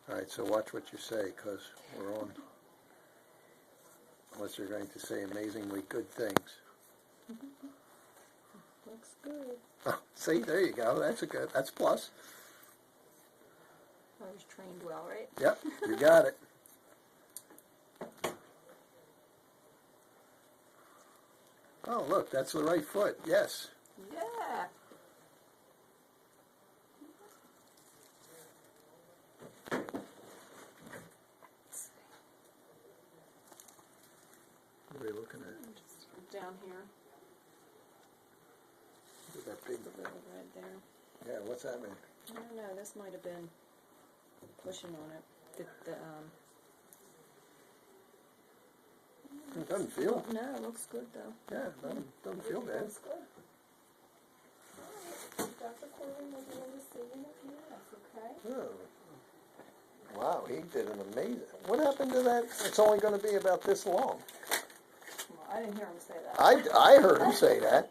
All right, so watch what you say, because we're on, unless you're going to say amazingly good things. Looks good. Oh, see, there you go. That's plus. I was trained well, right? Yep, you got it. Oh, look, that's the right foot. Yes. Yeah. What are you looking at? Just down here. Look at that big. The little red there. Yeah, what's that mean? I don't know. This might have been pushing on it. It doesn't feel. No, it looks good though. Yeah, it doesn't feel bad. Looks good. Alright, Dr. Corbin will be in to see you in a few minutes, okay? Oh. Wow, he did an amazing. What happened to that? It's only going to be about this long. Well, I didn't hear him say that. I heard him say that.